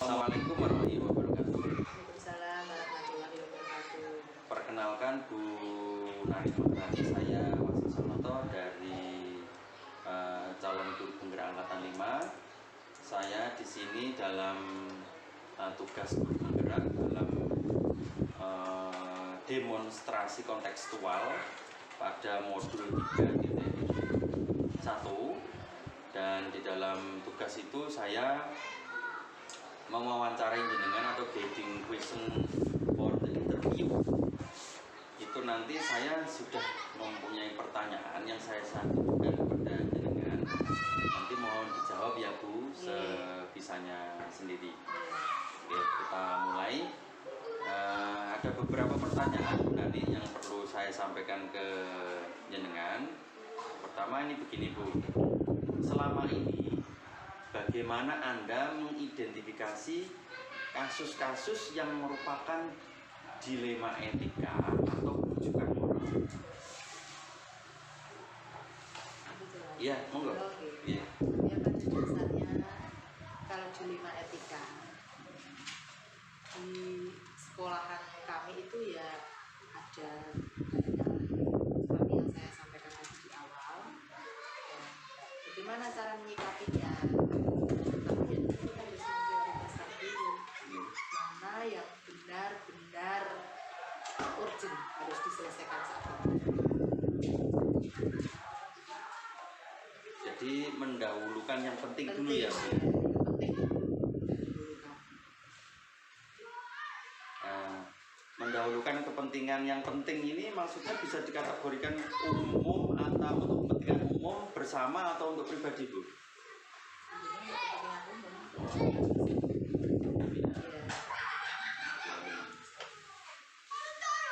Assalamualaikum warahmatullahi wabarakatuh. Waalaikumsalam warahmatullahi wabarakatuh. Perkenalkan Bu Nari Maharani, saya Wasil Sonoto dari calon guru penggerak angkatan 5. Saya di sini dalam tugas guru penggerak dalam demonstrasi kontekstual pada modul 3.1, dan di dalam tugas itu saya mewawancarai jenengan atau guiding question for the interview. Itu nanti saya sudah mempunyai pertanyaan yang saya sampaikan kepada jenengan. Nanti mohon dijawab ya Bu, sebisanya sendiri. Oke, kita mulai. Ada beberapa pertanyaan nanti yang perlu saya sampaikan ke jenengan. Pertama ini begini Bu, selama ini bagaimana Anda mengidentifikasi kasus-kasus yang merupakan dilema etika atau rujukan moral? Iya, monggo. Iya. Ya, pada dasarnya kalau dilema etika di sekolahan kami itu ya ada banyak seperti yang saya sampaikan tadi di awal. Ya, bagaimana cara menyikapinya? Tapi ya kita harus memprioritaskan dulu mana yang benar-benar urgent harus diselesaikan saat ini. Jadi mendahulukan yang penting dulu ya Bu. Penting dahulukan. Mendahulukan kepentingan yang penting ini maksudnya bisa dikategorikan umum atau untuk kepentingan umum bersama atau untuk pribadi Bu? Kepentingan umum.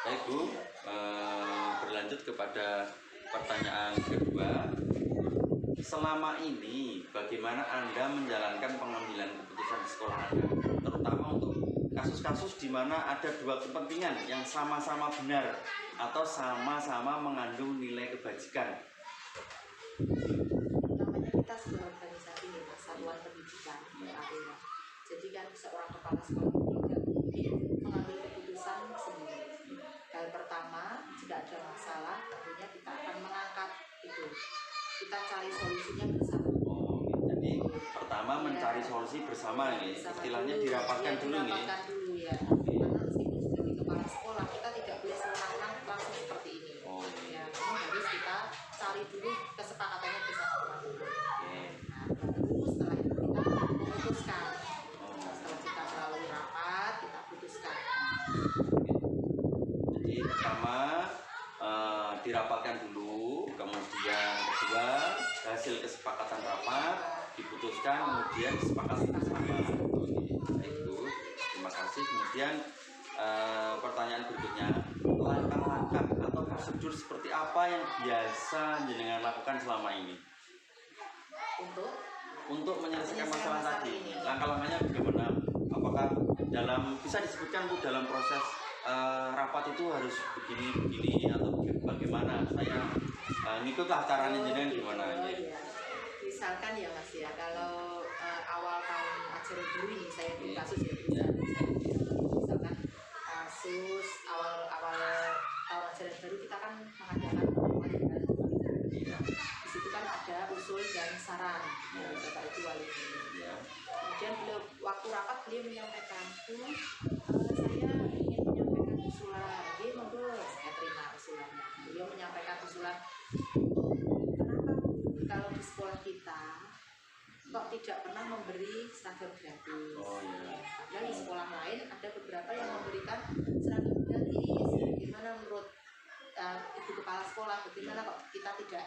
Baik Bu, berlanjut kepada pertanyaan kedua. Selama ini bagaimana Anda menjalankan pengambilan keputusan di sekolah Anda, terutama untuk kasus-kasus di mana ada dua kepentingan yang sama-sama benar atau sama-sama mengandung nilai kebajikan? Namanya kita sebuah organisasi ya, satuan pendidikan artinya. Jadi kan seorang kepala sekolah tidak mungkin mengambil keputusan sendiri. Hal pertama, jika ada masalah, tentunya kita akan mengangkat itu. Kita cari solusinya bersama. Jadi pertama mencari solusi bersama nih, istilahnya dirapatkan dulu nih. Dirapatkan dulu ya. Karena meskipun sebagai kepala sekolah kita tidak boleh sewenang-wenang langsung seperti ini. Ya, ini harus kita cari dulu kesepakatannya bersama dulu. Nah, baru setelah itu kita memutuskan. Setelah kita melalui rapat, kita putuskan. Jadi pertama dirapatkan dulu, kemudian kedua hasil kesepakatan rapat diputuskan, kemudian disepakati bersama. Itu terima kasih. Kemudian pertanyaan berikutnya, langkah-langkah atau prosedur seperti apa yang biasa jenengan lakukan selama ini untuk menyelesaikan masalah tadi? Langkah-langkahnya bagaimana? Apakah dalam bisa disebutkan Bu dalam proses rapat itu harus begini atau bagaimana? Saya ngikutlah caranya jenengan gimana? Iya. Misalkan ya Mas ya, kalau awal tahun ajaran baru ini saya di kasus ya, misalkan kasus awal tahun ajaran baru kita kan mengadakan pertemuan dengan Iya. di situ kan ada usul dan saran dari Bapak Ibu Wali. Ya. Kemudian beliau waktu rapat beliau menyampaikan, saya ingin menyampaikan usulan, dia monggo saya terima usulannya. Beliau menyampaikan usulan, kenapa kalau di sekolah kita kok tidak pernah memberi seragam gratis? Oh iya. Padahal di sekolah lain ada beberapa yang memberikan seragam gratis. Bagaimana menurut ibu kepala sekolah? Bagaimana kok kita tidak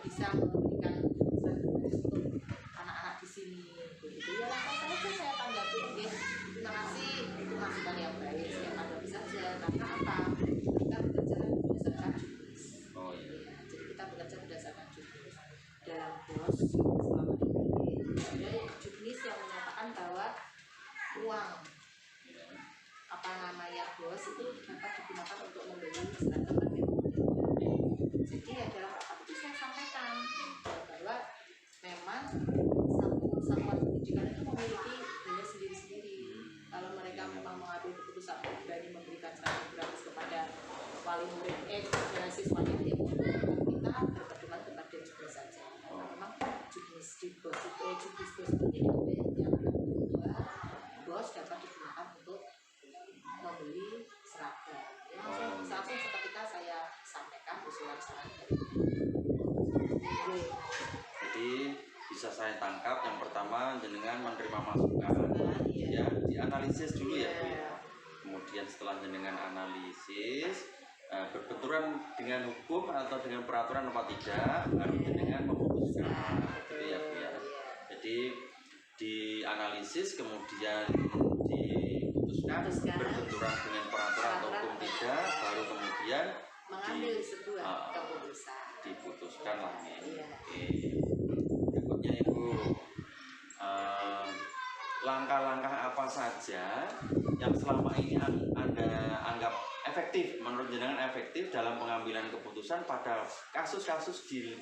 bisa memberikan seragam gratis untuk anak-anak di sini? Begitu ya, langsung saja saya tanggapi. Terima kasih, itu masukan yang baik. Saya tanggapi saja. Karena apa? Kita bekerja berdasarkan juknis. Oh iya. Jadi kita bekerja berdasarkan juknis. Dalam BOS selama ini ada juknis yang menyatakan bahwa uang BOS itu dapat digunakan untuk membeli seragam. Jadi ya dalam rapat itu saya sampaikan bahwa saya tangkap, yang pertama jenengan menerima masukan, ya dianalisis dulu ya Bu ya. Kemudian setelah jenengan analisis berbenturan dengan hukum atau dengan peraturan apa tidak, baru jenengan memutuskan, gitu ya Bu ya. Jadi dianalisis kemudian diputuskan berbenturan dengan peraturan atau hukum tidak, baru kemudian mengambil sebuah keputusan. Diputuskan lah ya. Iya. Oke. Berikutnya Ibu, langkah-langkah apa saja yang selama ini Anda anggap efektif, menurut jenengan efektif dalam pengambilan keputusan pada kasus-kasus di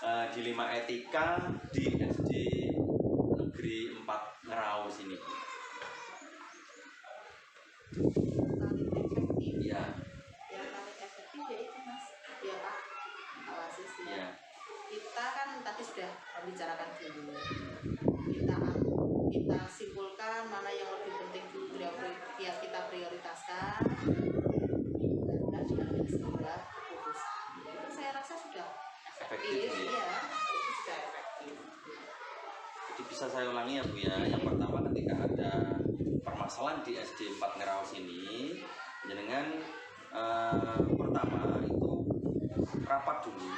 5 etika di SD Negeri 4 Ngeraus ini? Paling efektif Ya, yang paling efektif ya itu Mas, ya Pak Alasis ya. ya, Kita kan tadi sudah membicarakan dulu, kita simpulkan mana yang lebih penting dulu yang kita prioritaskan, dan diambil sebuah keputusan. Itu saya rasa sudah efektif, Efektif, ya itu sudah efektif. jadi bisa saya ulangi ya Bu ya. Yang pertama, ketika ada permasalahan di SD 4 Ngeraus ini, jenengan pertama itu rapat dulu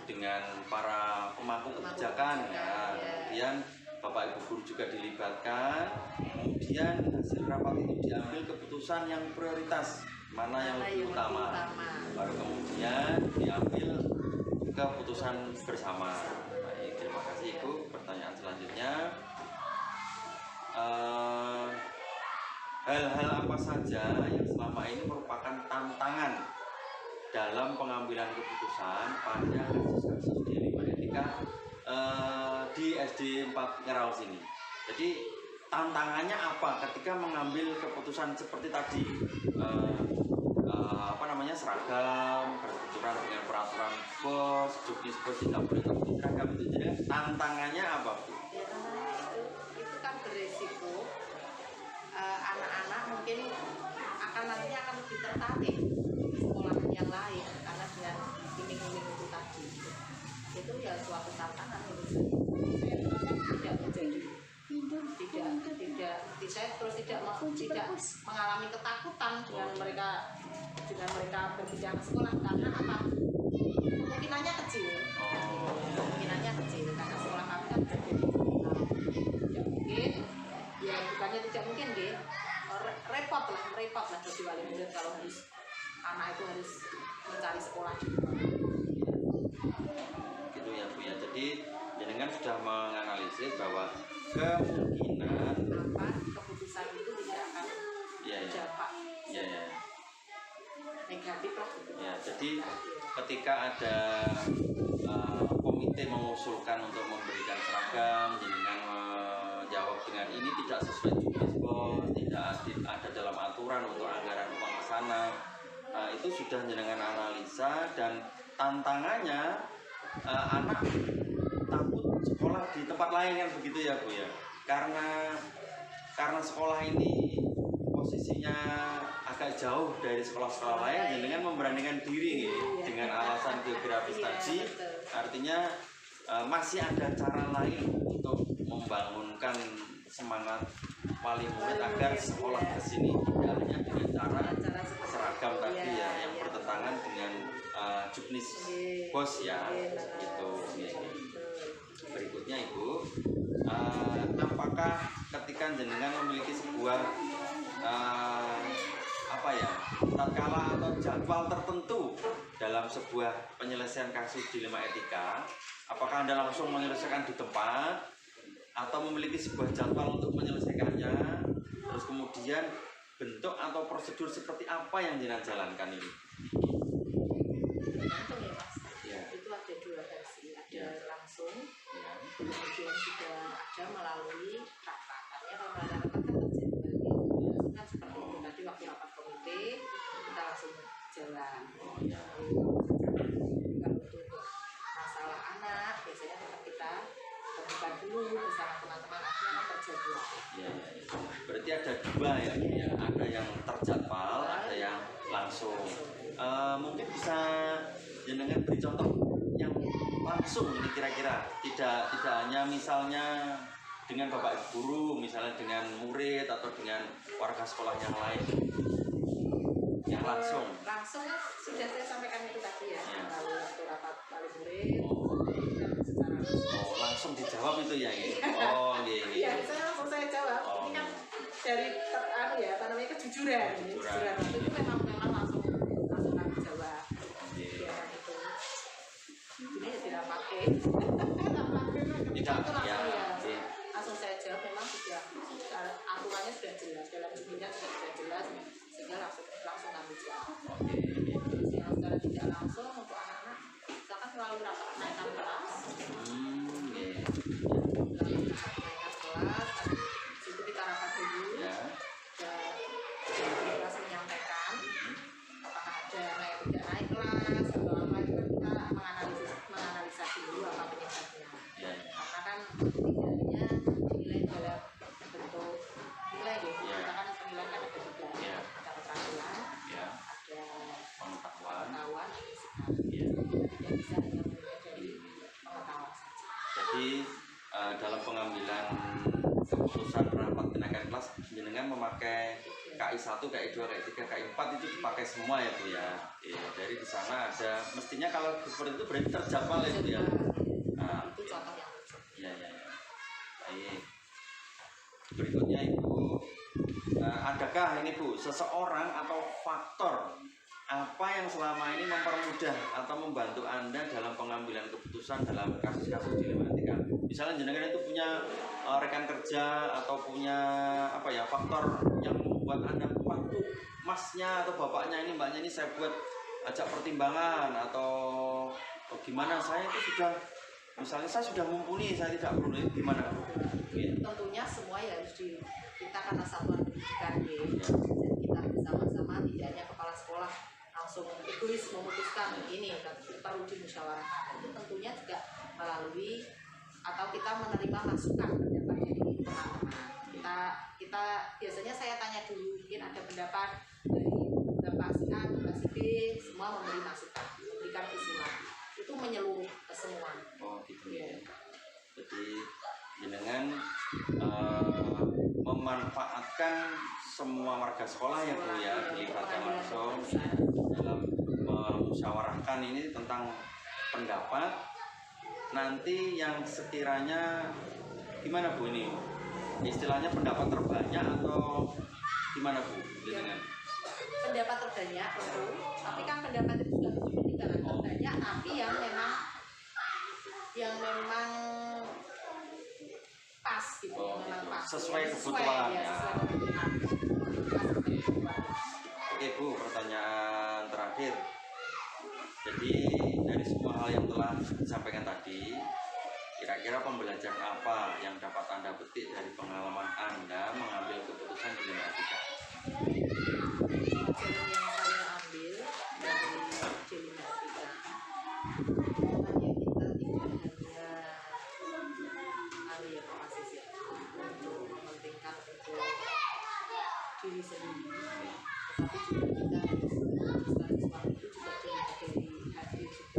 dengan para pemangku kebijakan ya. Kemudian Bapak Ibu guru juga dilibatkan. Kemudian hasil rapat itu diambil keputusan yang prioritas, mana yang lebih utama. Baru kemudian diambil keputusan bersama. Baik, terima kasih Ibu. Pertanyaan selanjutnya, hal-hal apa saja yang selama ini merupakan tantangan dalam pengambilan keputusan pada kasus-kasus di 5 etika di SD 4 Ngeraus ini? Jadi tantangannya apa ketika mengambil keputusan seperti tadi, seragam, berbenturan dengan peraturan bos, juknis bos tidak boleh pakai seragam, itu jadi tantangannya apa Bu? Ya tantangannya itu kan beresiko anak-anak mungkin nantinya akan lebih tertarik di sekolah yang lain karena dengan iming-iming itu tadi. Itu ya suatu tantangan menurut saya. Tidak menjadi tidak mengalami ketakutan dengan mereka berbicara ke sekolah, karena apa? Kemungkinannya kecil. Kemungkinannya kecil karena sekolah kami kan tidak mungkin. Ya bukannya tidak mungkin deh. Repot lah bagi wali murid kalau anak itu harus mencari sekolah gitu ya Bu ya. Jadi jenengan sudah menganalisis bahwa kemungkinan keputusan itu tidak akan berdampak negatif lah gitu. Ya, jadi ketika ada komite mengusulkan untuk memberikan seragam, jenengan menjawab dengan ini tidak sesuai juknis bos, tidak ada dalam aturan untuk anggaran uang ke sana. Itu sudah jenengan analisa, dan tantangannya anak takut sekolah di tempat lain kan begitu ya Bu ya. Karena sekolah ini posisinya agak jauh dari sekolah-sekolah lain, jenengan memberanikan diri dengan alasan geografis tadi. Artinya masih ada cara lain untuk membangunkan semangat wali murid agar sekolah ke sini, tidak hanya dengan cara seragam tadi ya yang bertentangan dengan juknis bos ya gitu. Berikutnya Ibu, apakah ketika jenengan memiliki sebuah tatkala atau jadwal tertentu dalam sebuah penyelesaian kasus di 5 etika, apakah Anda langsung menyelesaikan di tempat atau memiliki sebuah jadwal untuk menyelesaikannya, terus kemudian bentuk atau prosedur seperti apa yang jenengan jalankan ini? Tergantung ya Mas. Ya. Itu ada dua versi, ada langsung, kemudian juga ada melalui rapat. Artinya kalau melalui rapat kan terjadi kan seperti itu tadi waktu rapat komite kita langsung jalan. Kalau untuk masalah anak biasanya tetap kita terbuka dulu bersama teman-teman akhirnya terjadwal. Berarti ada dua ya, ada yang terjadwal, ada yang langsung. Mungkin bisa jenengan beri contoh yang langsung langsung ini kira-kira, tidak hanya misalnya dengan bapak ibu guru, misalnya dengan murid atau dengan warga sekolah yang lain, yang langsung. Langsung sudah saya sampaikan itu tadi ya, Ya. lalu waktu rapat wali murid Oh, dan secara langsung. langsung dijawab itu ya. Iya, saya langsung saya jawab. Oh. Ini kan dari kejujuran. Kejujuran waktu itu memang langsung kami jawab. Ya itu. Ini ya tidak pakai. Tidak, ya. Langsung saya jawab memang sudah aturannya sudah jelas, dalam judulnya sudah jelas, sehingga langsung kami jawab. Yang secara tidak langsung untuk anak-anak, misalkan selalu rapat naikkan kelas. Naikkan kelas, situ kita rapat dulu. Dan kelas menyampaikan apakah ada naik tidak naik kelas atau apa, itu kan kita menganalisa dulu apa penyebabnya. Karena kan tidaknya dinilai dalam bentuk nilai ya. Kita kan penilaian kan ada tiga, ada keterampilan, ada pengetahuan, tidak bisa hanya menilai dari pengetahuan saja. Jadi dalam pengambilan keputusan rapat kenaikan kelas, jenengan memakai KI 1, KI 2, KI 3, KI 4 itu dipakai semua ya Bu ya. Dari di sana ada, mestinya kalau seperti itu berarti terjadwal ya Bu ya. Itu contoh yang Iya. Baik. Berikutnya Ibu, adakah ini Bu, seseorang atau faktor apa yang selama ini mempermudah atau membantu Anda dalam pengambilan keputusan dalam kasus-kasus dilematika? Misalnya jenengan itu punya rekan kerja atau punya faktor yang membuat Anda waktu masnya atau bapaknya ini, mbaknya ini saya buat ajak pertimbangan atau gimana, saya itu sudah, misalnya saya sudah mumpuni, saya tidak perlu, gimana Bu? Tentunya semua ya harus kita karena satuan pendidikan ya. Jadi kita bersama-sama, tidak hanya kepala sekolah langsung egois memutuskan ini, tapi perlu dimusyawarahkan. Itu tentunya juga melalui atau kita menerima masukan pendapat dari teman-teman. Kita biasanya saya tanya dulu, mungkin ada pendapat dari Bapak si A, Bapak si B, semua memberi masukan, memberikan usulan. Itu menyeluruh ke semua. Oh gitu ya. Jadi jenengan memanfaatkan semua warga sekolah ya Bu ya, dilibatkan langsung dalam memusyawarahkan ini tentang pendapat. Nanti yang sekiranya gimana Bu ini? Istilahnya pendapat terbanyak atau gimana Bu? Jenengan? Pendapat terbanyak betul, tapi kan pendapat itu juga tidak terbanyak, tapi yang memang pas gitu, memang pas. Sesuai kebutuhan ya. Oke Bu, pertanyaan terakhir. Jadi dari semua hal yang telah disampaikan tadi, kira-kira pembelajaran apa yang dapat Anda petik dari pengalaman Anda mengambil keputusan di dilematika? Pelajaran yang saya ambil dari dilematika, makanya kita tidak hanya untuk mementingkan untuk diri sendiri, tetapi juga kita sebagai suami itu juga dari hati juga.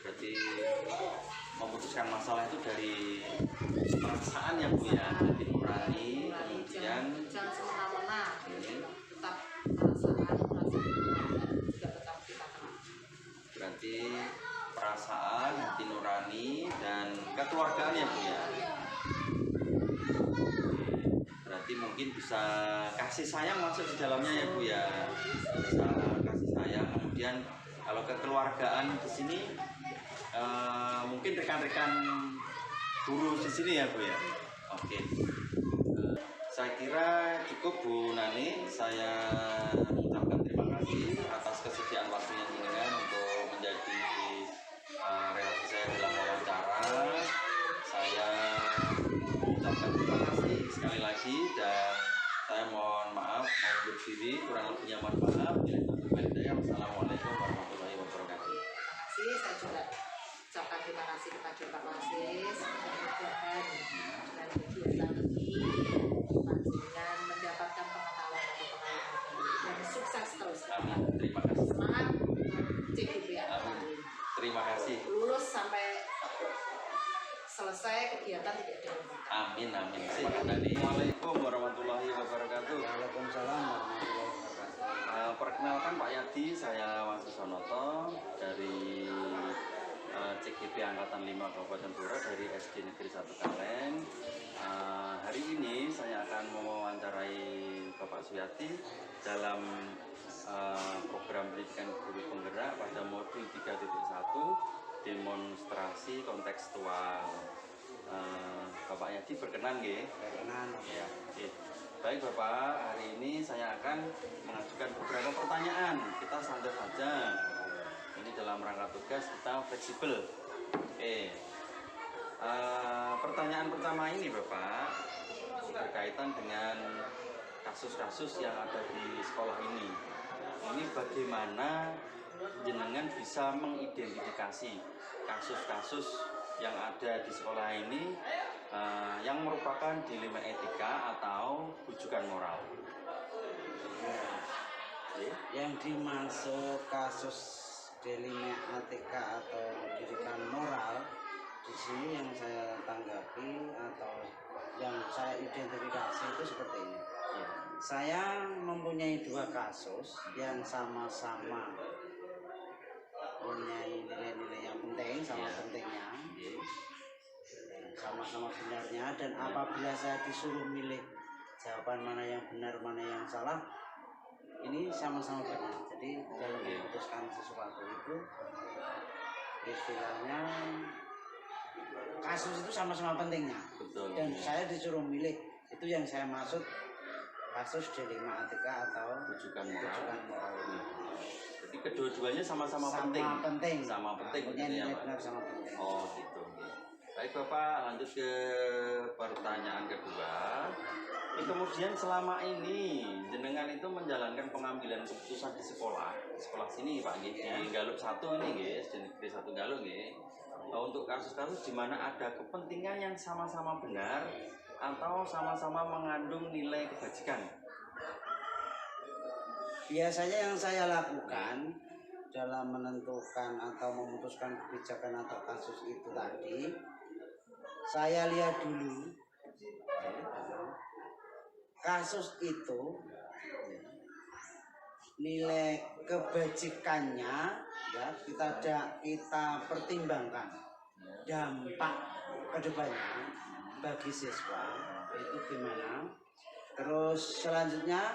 Berarti memutuskan masalah itu dari perasaan ya Bu ya, hati nurani, kemudian jangan semena-mena, tetap perasaan juga tetap kita kenal. berarti perasaan, hati nurani, dan kekeluargaan ya Bu ya. Berarti mungkin bisa kasih sayang masuk di dalamnya ya Bu ya, bisa kasih sayang. Kemudian kalau kekeluargaan di sini mungkin rekan-rekan guru di sini ya Bu ya. Oke. Saya kira cukup Bu Nani. Saya mengucapkan terima kasih atas kesediaan waktunya jenengan untuk menjadi relasi saya dalam wawancara. Saya mengucapkan terima kasih sekali lagi, dan saya mohon maaf, mohon undur diri, kurang lebihnya mohon maaf. Wassalamualaikum warahmatullahi wabarakatuh. Terima kasih, saya juga ucapkan terima kasih kepada Pak Wasis, mudah-mudahan dengan kegiatan ini panjenengan mendapatkan pengetahuan atau pengalaman Amin. Terima kasih. Semangat CGPA. Amin. Terima kasih. Lulus sampai selesai kegiatan tidak ada. Amin, amin. Assalamualaikum warahmatullahi wabarakatuh. Waalaikumsalam warahmatullahi wabarakatuh. Perkenalkan Pak Yadi, saya Mas Sonoto dari CGP Angkatan 5 Kabupaten Blora dari SD Negeri 1 Kaleng. Hari ini saya akan mewawancarai Bapak Suyati dalam program pendidikan guru penggerak pada modul 3.1 demonstrasi kontekstual. Bapak Yadi berkenan nggih? Berkenan. Ya, oke. Baik Bapak, hari ini saya akan mengajukan beberapa pertanyaan. Kita santai saja. Ini dalam rangka tugas kita fleksibel. Oke. Pertanyaan pertama ini Bapak berkaitan dengan kasus-kasus yang ada di sekolah ini. Ini bagaimana jenengan bisa mengidentifikasi kasus-kasus yang ada di sekolah ini yang merupakan dilema etika atau rujukan moral. Yang dimaksud kasus dilema etika atau rujukan moral di sini yang saya tanggapi atau yang saya identifikasi itu seperti ini. Ya. Saya mempunyai dua kasus yang sama-sama mempunyai nilai-nilai yang penting, sama Ya. pentingnya, sama-sama benarnya, dan apabila saya disuruh milih jawaban mana yang benar mana yang salah, ini sama-sama benar. Jadi dalam memutuskan sesuatu itu istilahnya kasus itu sama-sama pentingnya. Betul. Dan saya disuruh milih, itu yang saya maksud kasus dilema etika atau Rujukan moral. rujukan moral ini. Jadi kedua-duanya sama-sama penting. penting. Sama penting. Punya gitu ya, nilai Pak? benar sama penting. Oh gitu. Oke. Baik Bapak, lanjut ke pertanyaan kedua. Kemudian selama ini jenengan itu menjalankan pengambilan keputusan di sekolah sini Pak nggih, di Galuh 1 ini nggih, SD Negeri 1 Galuh nggih. Untuk kasus-kasus di mana ada kepentingan yang sama-sama benar atau sama-sama mengandung nilai kebajikan. Biasanya yang saya lakukan dalam menentukan atau memutuskan kebijakan atau kasus itu tadi, saya lihat dulu kasus itu nilai kebajikannya, ya kita pertimbangkan dampak kedepannya bagi siswa itu gimana. Terus selanjutnya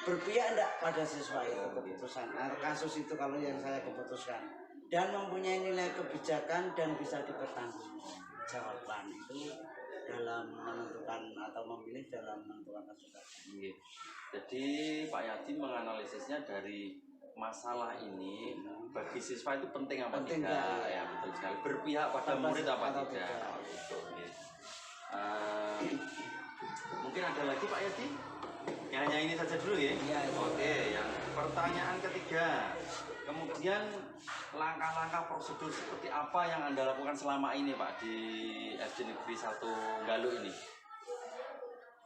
berpihak enggak pada siswa itu keputusan kasus itu kalau yang saya keputuskan, dan mempunyai nilai kebijakan dan bisa dipertanggungjawabkan itu dalam menentukan atau memilih dalam menentukan kasus. Jadi Pak Yadi menganalisisnya dari masalah ini bagi siswa itu penting apa Penting tidak? enggak? Ya betul sekali. Berpihak pada murid apa tidak? Betul. Mungkin ada lagi Pak Yadi? Ya, hanya ini saja dulu ya. Iya. Oke, yang pertanyaan ketiga. Kemudian langkah-langkah prosedur seperti apa yang Anda lakukan selama ini Pak di SD Negeri 1 Galuh ini?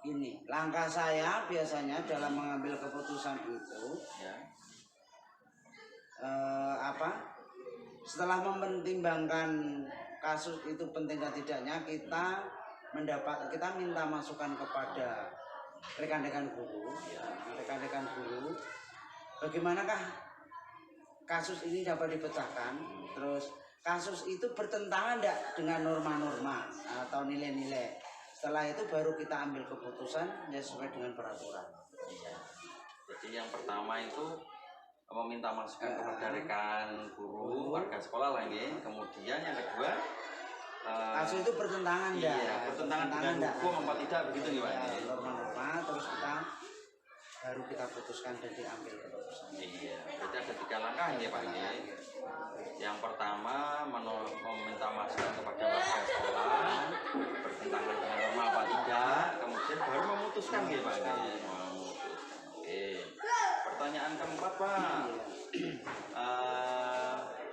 Ini langkah saya biasanya dalam mengambil keputusan itu, Ya. setelah mempertimbangkan kasus itu penting dan tidaknya, kita minta masukan kepada rekan-rekan guru, bagaimanakah kasus ini dapat dipecahkan, terus kasus itu bertentangan enggak dengan norma-norma atau nilai-nilai. Setelah itu baru kita ambil keputusan ya sesuai dengan peraturan. Iya. Jadi yang pertama itu meminta masukan kepada rekan guru, warga sekolah lah ya. Kemudian yang kedua Kasus itu bertentangan ya. iya, bertentangan dengan hukum apa tidak begitu ya Pak? Ya, norma-norma, terus baru kita putuskan dan diambil keputusan. Iya, berarti ada 3 langkah ini Pak ya. Yang pertama meminta masukan kepada warga sekolah bertentangan dengan norma apa tidak, kemudian baru memutuskan ya Pak ya. Memutuskan. Oke. Pertanyaan keempat Pak.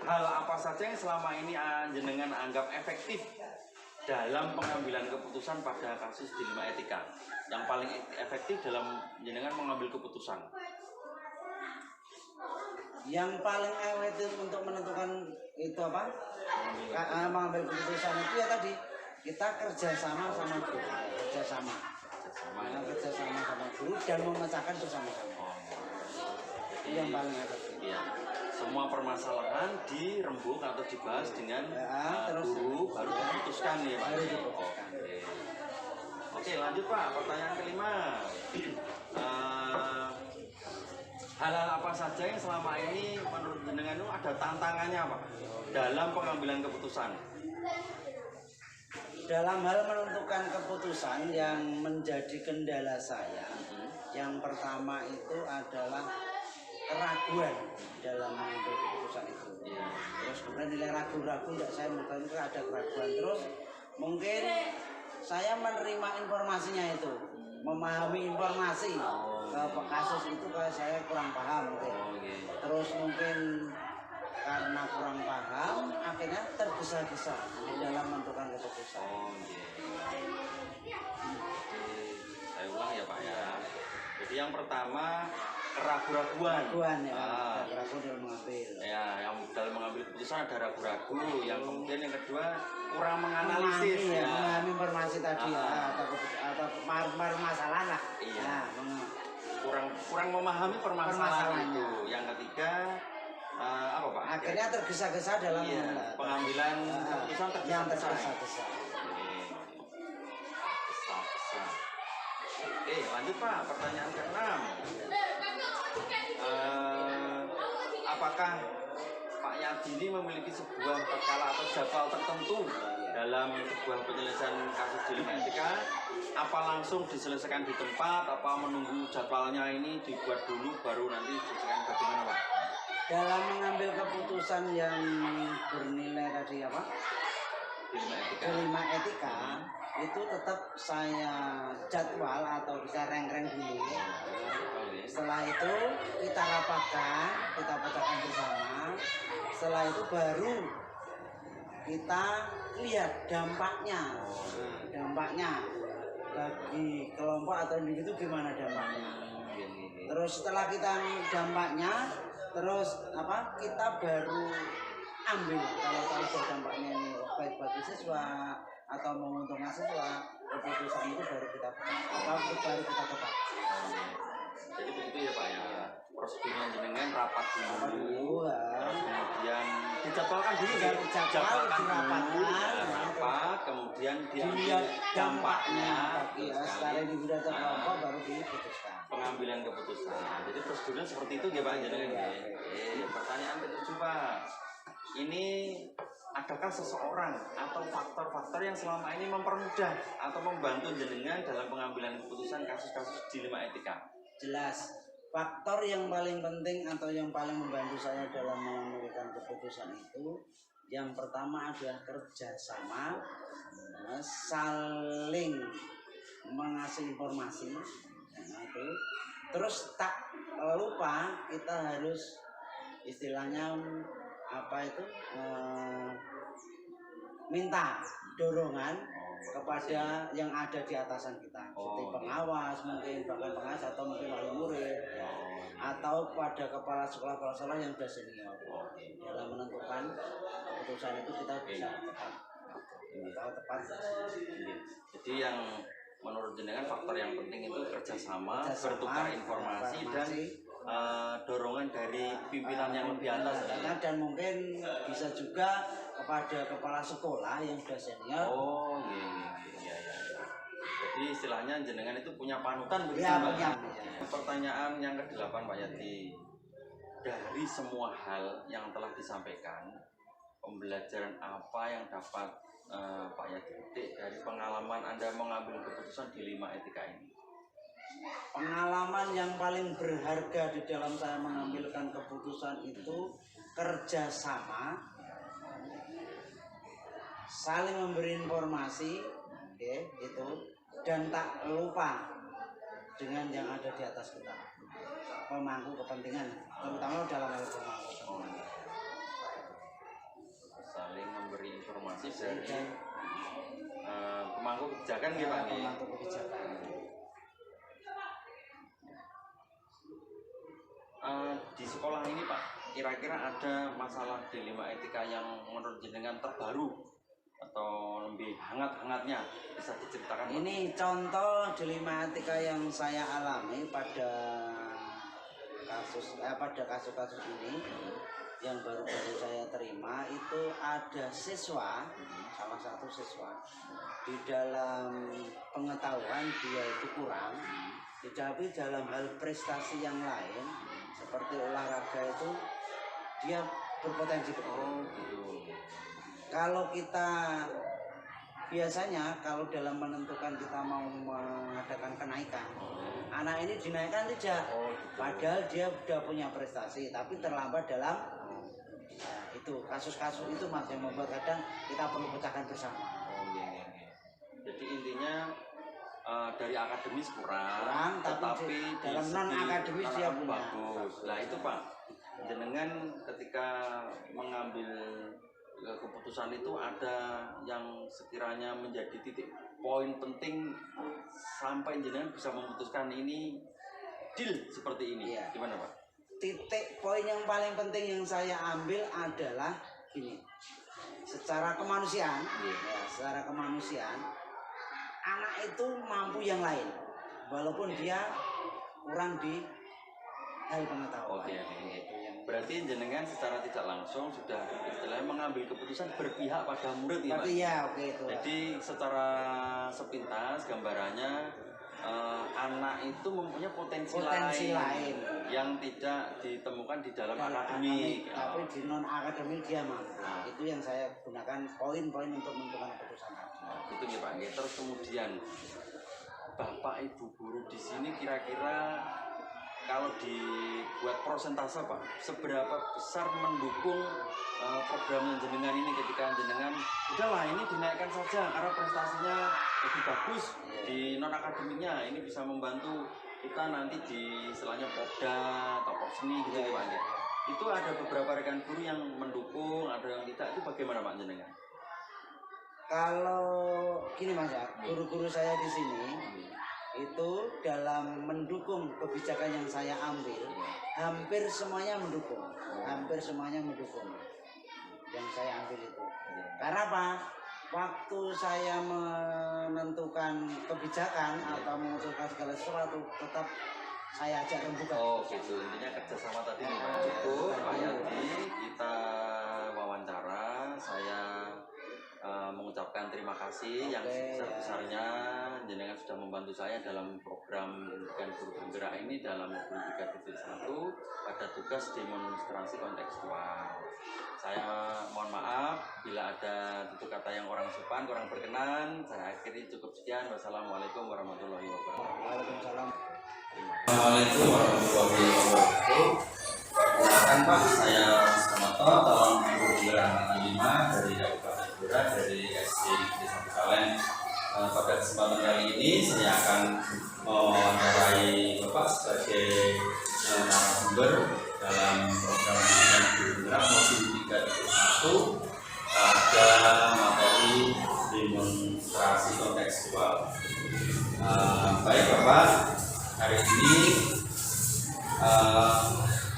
Hal apa saja yang selama ini jenengan anggap efektif dalam pengambilan keputusan pada kasus dilema etika? Yang paling efektif dalam jenengan mengambil keputusan? Yang paling efektif untuk menentukan itu apa? Mengambil keputusan itu ya tadi kita kerjasama sama guru, kerjasama sama guru dan memecahkan bersama-sama. Itu yang paling efektif. Iya. Semua permasalahan dirembuk atau dibahas dengan terus guru baru diputuskan ya Pak. baru diputuskan. Oke, lanjut Pak. Pertanyaan kelima. Hal-hal apa saja yang selama ini menurut jenengan itu ada tantangannya Pak dalam pengambilan keputusan? Dalam hal menentukan keputusan yang menjadi kendala saya, yang pertama itu adalah keraguan dalam mengambil keputusan itu. Iya. Terus kemudian nilai ragu-ragu enggak, saya mungkin ada keraguan. Terus mungkin saya menerima informasinya itu, memahami informasi ke kasus itu kayak saya kurang paham mungkin. Terus mungkin karena kurang paham akhirnya tergesa-gesa di dalam menentukan keputusan. Saya ulang ya Pak ya. Jadi yang pertama keraguan Ya, ragu dalam mengambil. Ya, yang dalam mengambil keputusan ada ragu-ragu. Yang kemudian yang kedua kurang menganalisis Memahami, ya. memahami informasi tadi atau permasalahan lah. Iya. Nah, Kurang memahami permasalahan itu. Yang ketiga apa Pak? akhirnya tergesa-gesa dalam pengambilan keputusan yang tergesa-gesa. tergesa-gesa. Oke, lanjut Pak. Pertanyaan ke-6. Apakah Pak Yadi ini memiliki sebuah skala atau jadwal tertentu dalam sebuah penyelesaian kasus dilema etika? Apa langsung diselesaikan di tempat? Apa menunggu jadwalnya ini dibuat dulu baru nanti diselesaikan bagaimana Pak? Dalam mengambil keputusan yang bernilai tadi apa? Dilema etika itu tetap saya jadwal atau bisa reng-reng dulu. Setelah itu kita rapatkan, kita pecahkan bersama. Setelah itu baru kita lihat dampaknya bagi kelompok atau individu gimana dampaknya. Terus setelah kita dampaknya, terus apa? Kita baru ambil kalau tahu dampaknya ini baik bagi siswa atau menguntungkan siswa, keputusan itu baru kita tetapkan. Jadi begitu ya Pak ya, prosedurnya jenengan rapat dulu, kemudian dijadwalkan dulu ya, rapat, kemudian diambil dampaknya, setelah individu atau kelompok baru diputuskan. Pengambilan keputusan. Jadi prosedurnya seperti itu ya Pak jenengan. Pertanyaan ke-7 Pak. Ini adakah seseorang atau faktor-faktor yang selama ini mempermudah atau membantu jenengan dalam pengambilan keputusan kasus-kasus dilema etika? Jelas, faktor yang paling penting atau yang paling membantu saya dalam mengambilkan keputusan itu yang pertama adalah kerjasama, saling mengasih informasi, itu. Terus tak lupa kita harus istilahnya apa itu minta dorongan kepada yang ada di atasan kita, seperti pengawas mungkin, bahkan pengawas atau mungkin wali murid atau pada kepala sekolah yang sudah senior dalam menentukan keputusan itu kita bisa tepat. Jadi yang menurut jenengan faktor yang penting itu kerjasama, bertukar informasi dan dorongan dari pimpinan yang lebih atas dan mungkin bisa juga kepada kepala sekolah yang sudah senior. Iya. Jadi istilahnya jenengan itu punya panutan begitu ya. Pertanyaan yang ke-8 Pak Yadi. Dari semua hal yang telah disampaikan, pembelajaran apa yang dapat Pak Yadi petik dari pengalaman Anda mengambil keputusan dilema etika ini? Pengalaman yang paling berharga di dalam saya mengambilkan keputusan itu kerjasama, saling memberi informasi, itu, dan tak lupa dengan yang ada di atas kita, pemangku kepentingan, terutama dalam hal pemangku kepentingan. Saling memberi informasi dari pemangku kebijakan gitu Pak. Pemangku kebijakan. Di sekolah ini Pak, kira-kira ada masalah dilema etika yang menurut jenengan terbaru atau lebih hangat-hangatnya bisa diceritakan Pak? Ini contoh dilema etika yang saya alami pada kasus-kasus ini yang baru-baru saya terima. Itu ada siswa, salah satu siswa di dalam pengetahuan dia itu kurang, tetapi dalam hal prestasi yang lain seperti olahraga itu dia berpotensi betul. Kalau kita biasanya kalau dalam menentukan kita mau mengadakan kenaikan, anak ini dinaikkan tidak, padahal dia sudah punya prestasi tapi terlambat dalam itu kasus-kasus itu Mas yang membuat kadang kita perlu pecahkan bersama. Jadi intinya dari akademis kurang tapi dalam non akademis dia punya bagus. Nah itu Pak, jenengan ketika mengambil keputusan itu ada yang sekiranya menjadi titik poin penting sampai jenengan bisa memutuskan ini deal seperti ini. Iya. Gimana Pak? Titik poin yang paling penting yang saya ambil adalah gini, secara kemanusiaan, secara kemanusiaan anak itu mampu yang lain walaupun dia kurang di hal pengetahuan. Oke. Berarti jenengan secara tidak langsung sudah istilahnya mengambil keputusan berpihak pada murid ya Pak? Iya, oke itu. Jadi secara sepintas gambarannya anak itu mempunyai potensi lain yang tidak ditemukan di dalam akademik. Tapi di non akademik dia mampu. Itu yang saya gunakan poin-poin untuk menentukan keputusan. Itu ya Pak. Terus kemudian Bapak Ibu guru di sini kira-kira kalau dibuat prosentase Pak, seberapa besar mendukung program jenengan ini ketika jenengan udahlah ini dinaikkan saja karena prestasinya lebih bagus di non akademiknya, ini bisa membantu kita nanti di istilahnya Popda atau Popseni gitu ya Pak. Itu ada beberapa rekan guru yang mendukung, ada yang tidak, itu bagaimana Pak jenengan? Kalau gini Mas ya, guru-guru saya di sini itu dalam mendukung kebijakan yang saya ambil, hampir semuanya mendukung, yang saya ambil itu. Karena apa? Waktu saya menentukan kebijakan atau memutuskan segala sesuatu, tetap saya ajak rembukan. Oh gitu, intinya kerjasama tadi cukup Pak Yadi, kita wawancara, saya mengucapkan terima kasih yang sebesar-besarnya jenengan sudah membantu saya dalam program pendidikan guru penggerak ini dalam modul 3.1 pada tugas demonstrasi kontekstual. Saya mohon maaf bila ada tutur kata yang kurang sopan, kurang berkenan. Saya akhiri cukup sekian. Wassalamualaikum warahmatullahi wabarakatuh. Waalaikumsalam. Assalamualaikum warahmatullahi wabarakatuh. Silakan Pak, saya Sumanto, calon guru penggerak angkatan 5 dari Kabupaten Blora dari SD Negeri 1 Kalen. Pada kesempatan kali ini saya akan mewawancarai Bapak sebagai narasumber dalam program pendidikan guru penggerak modul 3.1 pada materi demonstrasi kontekstual. Baik Bapak, hari ini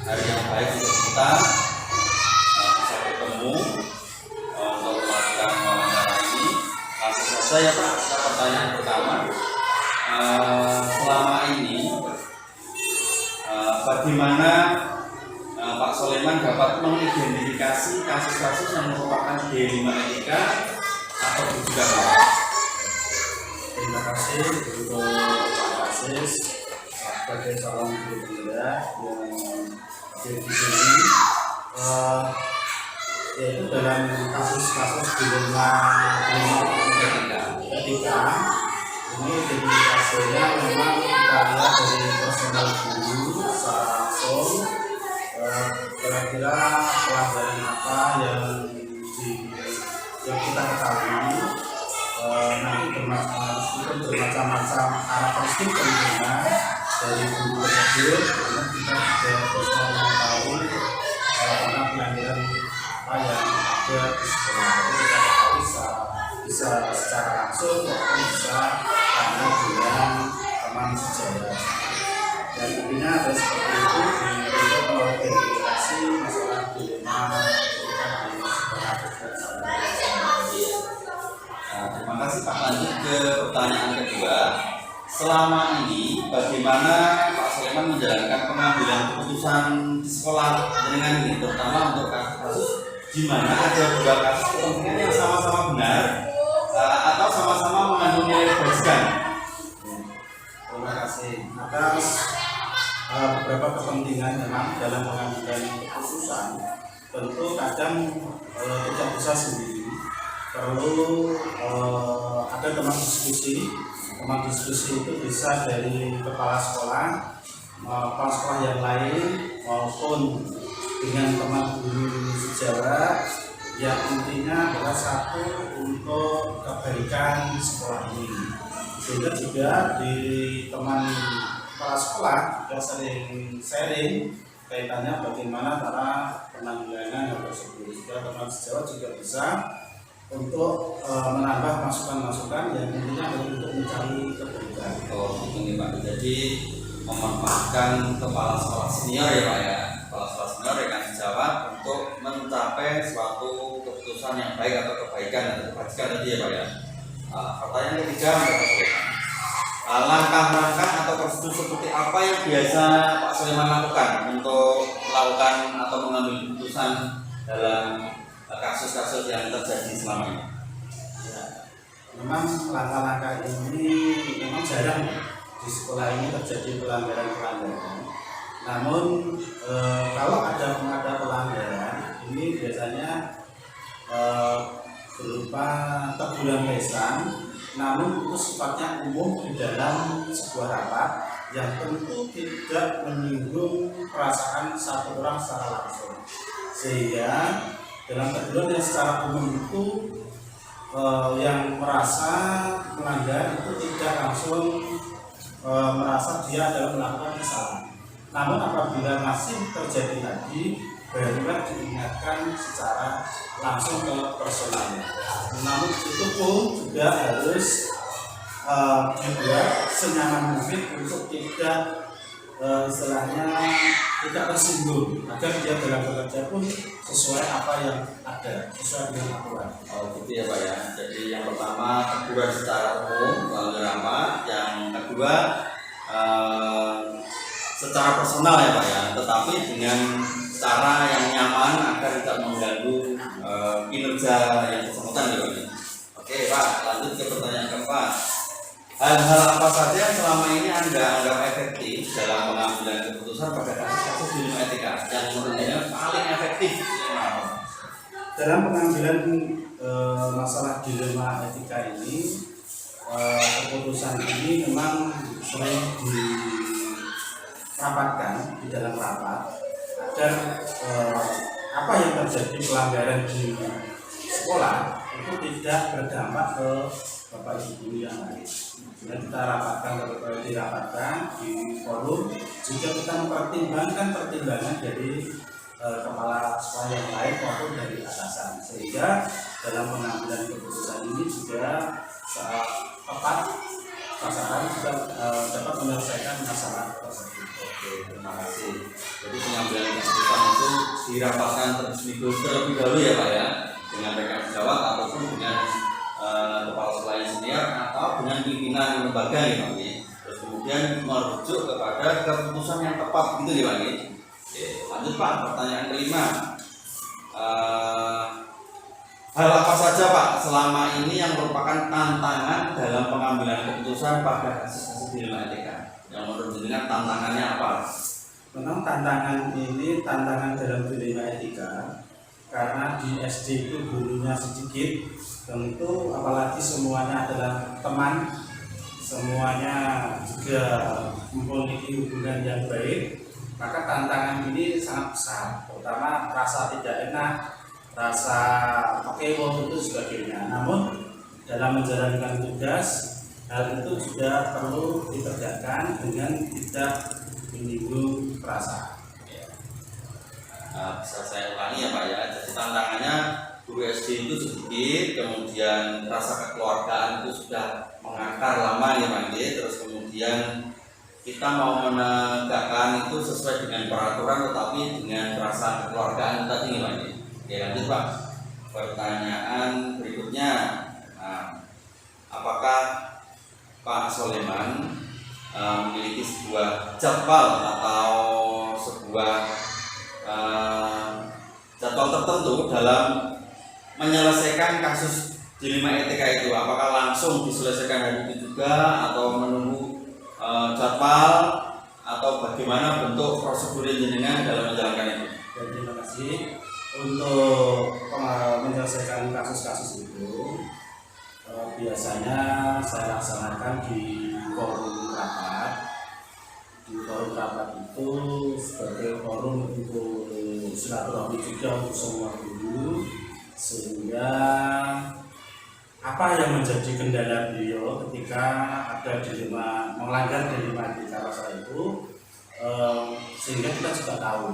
hari yang baik untuk kita bisa bertemu untuk melakukan wawancara ini. Langsung saja ya Pak, pertanyaan pertama, selama ini bagaimana Pak Soleman dapat mengidentifikasi kasus-kasus yang merupakan dilema etika atau juga Pak? Terima kasih untuk Pak Asis sebagai calon guru penggerak yang di sini, yaitu dalam kasus-kasus dilema etika ini identifikasinya memang kita lihat dari personal guru secara langsung, kira-kira pelajaran apa yang kita ketahui. Nanti bermacam-macam karakteristik tentunya dari guru tersebut, karena kita juga bisa mengetahui apakah pelajaran apa yang ada di sekolah. Jadi kita bisa secara langsung maupun bisa karena dengan teman sejarah. Dan intinya ada seperti itu di identifikasi masalah kasih Pak. Lanjut ke pertanyaan kedua. Selama ini bagaimana Pak Sulaiman menjalankan pengambilan keputusan di sekolah dengan ini, terutama untuk kasus di mana ada dua kasus kepentingan yang sama-sama benar atau sama-sama mengandung nilai kebajikan? Terima kasih. Atas beberapa kepentingan memang dalam pengambilan keputusan, tentu kadang tidak bisa sendiri, perlu ada teman diskusi. Teman diskusi itu bisa dari kepala sekolah yang lain, maupun dengan teman guru sejarah, yang intinya adalah satu untuk kebaikan sekolah ini. Sehingga juga di teman kepala sekolah juga sering sharing kaitannya bagaimana cara penanggulangan hal tersebut. Juga teman sejawat juga bisa untuk menambah masukan-masukan yang intinya untuk mencari kebaikan. Oh, ini Pak. Jadi memanfaatkan kepala sekolah senior ya Pak ya. Kepala sekolah senior dengan sejawat untuk mencapai suatu keputusan yang baik atau kebaikan atau kebajikan tadi ya Pak ya. Pertanyaan ketiga, langkah-langkah atau prosedur seperti apa yang biasa Pak Sulaiman lakukan untuk melakukan atau mengambil keputusan dalam kasus-kasus yang terjadi selama ini? Ya, memang langkah-langkah ini memang jarang di sekolah ini terjadi pelanggaran-pelanggaran. Namun kalau ada pelanggaran ini biasanya berupa teguran lisan, namun itu sifatnya umum di dalam sebuah rapat yang tentu tidak menyinggung perasaan satu orang secara langsung, sehingga dalam teguran yang secara umum itu yang merasa melanggar itu tidak langsung merasa dia adalah melakukan kesalahan. Namun apabila masih terjadi lagi, barulah diingatkan secara langsung ke personalnya. Namun itu pun juga harus dibuat senyaman mungkin untuk tidak istilahnya tidak tersinggung, agar dia dalam bekerja pun sesuai apa yang ada, sesuai dengan aturan. Oh gitu ya Pak ya. Jadi yang pertama teguran secara umum melanggar apa, yang kedua secara personal ya Pak ya, tetapi dengan cara yang nyaman agar tidak mengganggu kinerja yang bersangkutan ya Pak. Oke Pak, lanjut ke pertanyaan keempat. Hal-hal apa saja yang selama ini Anda anggap efektif dalam pengambilan keputusan pada kasus-kasus dilema etika yang menurut Anda paling efektif? Dalam pengambilan masalah dilema etika ini, keputusan ini memang sering dirapatkan di dalam rapat agar apa yang terjadi pelanggaran di sekolah itu tidak berdampak ke Bapak Ibu guru yang lain. Jika kita dirapatkan di forum, juga kita mempertimbangkan pertimbangan dari kepala sekolah yang lain maupun dari atasan, sehingga dalam pengambilan keputusan ini juga tepat sasaran juga dapat menyelesaikan masalah tersebut. Oke, terima kasih. Jadi pengambilan keputusan itu dirapatkan terlebih dahulu ya Pak ya, dengan rekan sejawat ataupun dengan kepala sekolah yang senior atau dengan pimpinan lembaga ya Pak. Terus kemudian merujuk kepada keputusan yang tepat gitu ya Pak. Oke, lanjut Pak, pertanyaan kelima. Hal apa saja Pak selama ini yang merupakan tantangan dalam pengambilan keputusan pada kasus-kasus dilema etika? Yang menurut jenengan tantangannya apa? Memang tantangan ini tantangan dalam dilema etika, karena di SD itu gurunya sedikit, tentu apalagi semuanya adalah teman, semuanya juga memiliki hubungan yang baik, maka tantangan ini sangat besar, terutama rasa tidak enak, rasa kecewa itu sebagainya. Namun dalam menjalankan tugas, hal itu juga perlu dikerjakan dengan tidak menyinggung perasaan. Bisa saya ulangi ya Pak ya. Jadi tantangannya guru SD itu sedikit, kemudian rasa kekeluargaan itu sudah mengakar lama ya Pak. Terus kemudian kita mau menegakkan itu sesuai dengan peraturan, tetapi dengan rasa kekeluargaan tadi ya Pak. Oke, lanjut Pak. Pertanyaan berikutnya. apakah Pak Soleman memiliki sebuah jadwal atau sebuah jadwal tertentu dalam menyelesaikan kasus dilema etika itu? Apakah langsung diselesaikan hari itu juga atau menunggu jadwal, atau bagaimana bentuk prosedur jenengan dalam menjalankan itu? Dan terima kasih untuk menyelesaikan kasus-kasus itu. Biasanya saya laksanakan di forum rapat. Di forum rapat itu sebagai forum untuk silaturahmi juga untuk semua guru, sehingga apa yang menjadi kendala beliau ketika ada dilema, melanggar dilema di rasa itu, sehingga kita juga tahu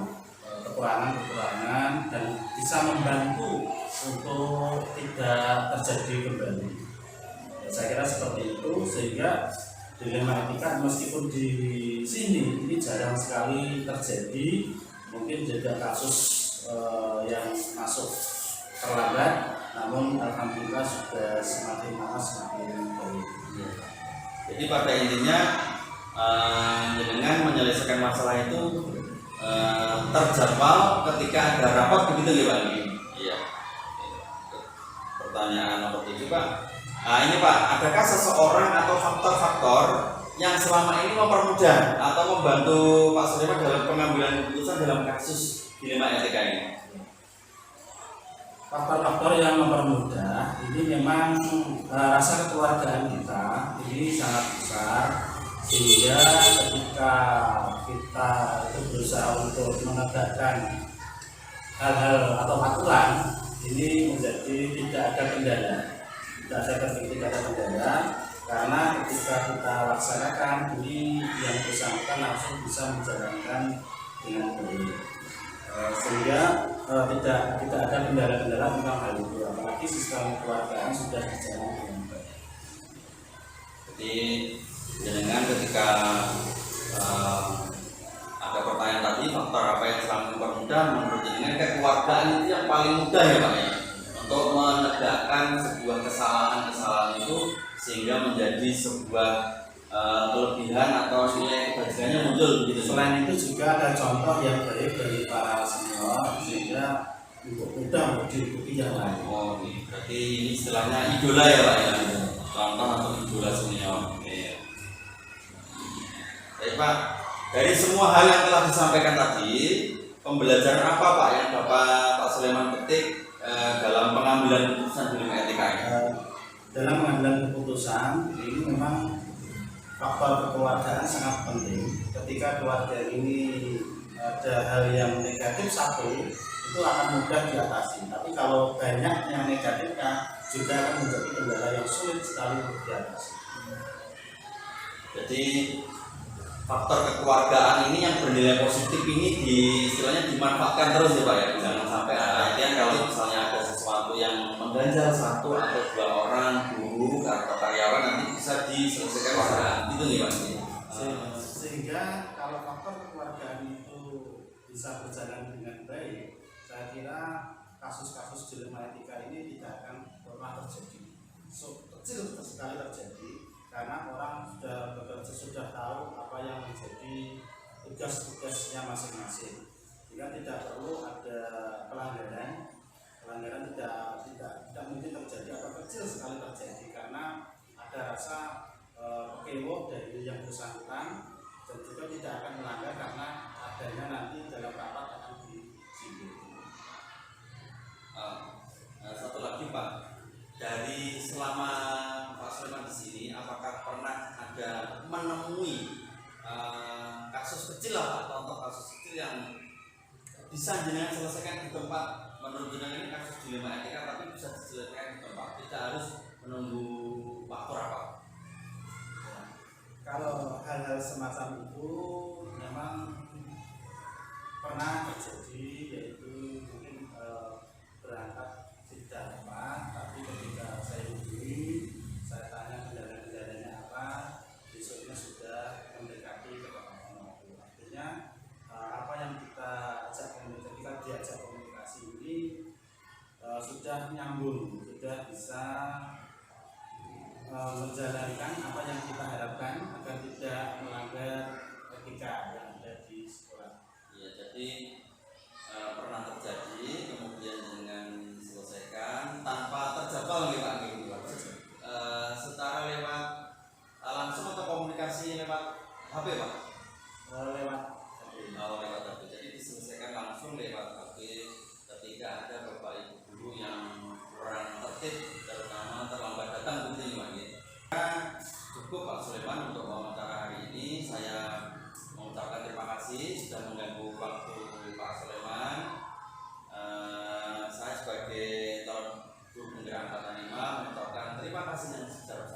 kekurangan-kekurangan dan bisa membantu untuk tidak terjadi kembali. Saya kira seperti itu, sehingga dilema etika meskipun di sini ini jarang sekali terjadi, mungkin juga kasus yang masuk terlambat, namun alhamdulillah sudah semakin lama semakin baik. Jadi pada intinya dengan menyelesaikan masalah itu terjadwal ketika ada rapat, begitu ya Pak? Iya. Pertanyaan nomor 7 Pak. Ini Pak, adakah seseorang atau faktor-faktor yang selama ini mempermudah atau membantu Pak Soleman dalam pengambilan keputusan dalam kasus dilema etika ini? Faktor-faktor yang mempermudah ini memang rasa kekeluargaan kita ini sangat besar, sehingga ketika kita itu berusaha untuk menegakkan hal-hal atau aturan ini menjadi tidak ada kendala, karena ketika kita laksanakan ini yang bersangkutan langsung bisa menjalankan dengan baik, sehingga tidak ada kendala-kendala tentang hal itu, apalagi sistem keluargaan sudah berjalan dengan baik. Jadi jenengan ketika ada pertanyaan tadi, faktor apa yang selalu mempermudah, menurut jenengan kekeluargaan itu yang paling mudah ya Pak ya, untuk menegakkan sebuah kesalahan-kesalahan itu sehingga menjadi sebuah kelebihan atau nilai kebajikannya muncul begitu. Selain itu juga ada contoh yang baik dari para senior, sehingga untuk mudah untuk diikuti yang lain. Oh, berarti ini istilahnya idola ya Pak ya, contoh atau idola senior. Oke. Baik Pak, dari semua hal yang telah disampaikan tadi, pembelajaran apa Pak yang Pak Soleman petik dalam pengambilan keputusan dilema etika ini? Dalam pengambilan keputusan ini memang faktor kekeluargaan sangat penting. Ketika keluarga ini ada hal yang negatif satu, itu akan mudah diatasi. Tapi kalau banyak yang negatifnya, juga akan menjadi kendala yang sulit sekali untuk diatasi. Jadi faktor kekeluargaan ini yang bernilai positif ini istilahnya dimanfaatkan terus ya Pak ya, jangan sampai artinya kalau misalnya ada sesuatu yang mengganjal satu atau dua orang guru atau karyawan nanti bisa diselesaikan secara gitu nih Pak. Sehingga kalau faktor kekeluargaan itu bisa berjalan dengan baik, saya kira kasus-kasus dilema etika ini tidak akan pernah terjadi. Kecil sekali terjadi karena orang sudah bekerja, sudah tahu apa yang menjadi tugas-tugasnya masing-masing, sehingga tidak perlu ada pelanggaran tidak mungkin terjadi atau kecil sekali terjadi karena ada rasa kekewo dari yang bersangkutan, dan juga tidak akan melanggar karena adanya nanti dalam rapat akan disinggung. Satu lagi Pak, dari selama Pak Soleman di sini, apakah pernah ada menemui kasus kecil lah, contoh kasus kecil yang bisa jenengan selesaikan di tempat? Menurut jenengan ini kasus dilema etika tapi bisa diselesaikan di tempat, tidak harus menunggu faktor apa? Kalau hal-hal semacam itu memang pernah terjadi, yaitu mungkin berangkat tidak tepat, tapi ketika saya hubungi, saya tanya kendala-kendalanya apa, besoknya sudah mendekati ketetapan waktu. Artinya apa yang kita diajak komunikasi ini sudah nyambung, sudah bisa menjalankan apa yang kita harapkan agar tidak melanggar etika yang ada di sekolah. Ya, jadi pernah terjadi kemudian dengan diselesaikan tanpa terjadwal nih Pak gitu. Secara lewat langsung atau komunikasi lewat HP Pak? Lewat Lewat HP. Jadi diselesaikan langsung lewat HP ketika ada Bapak Ibu guru yang kurang tertib, terutama terlambat datang gitu Pak. Cukup Pak Sulaiman untuk wawancara hari ini. Saya mengucapkan terima kasih sudah mengganggu waktu Pak Sulaiman. Saya sebagai calon guru penggerak angkatan 5 mengucapkan terima kasih yang sebesar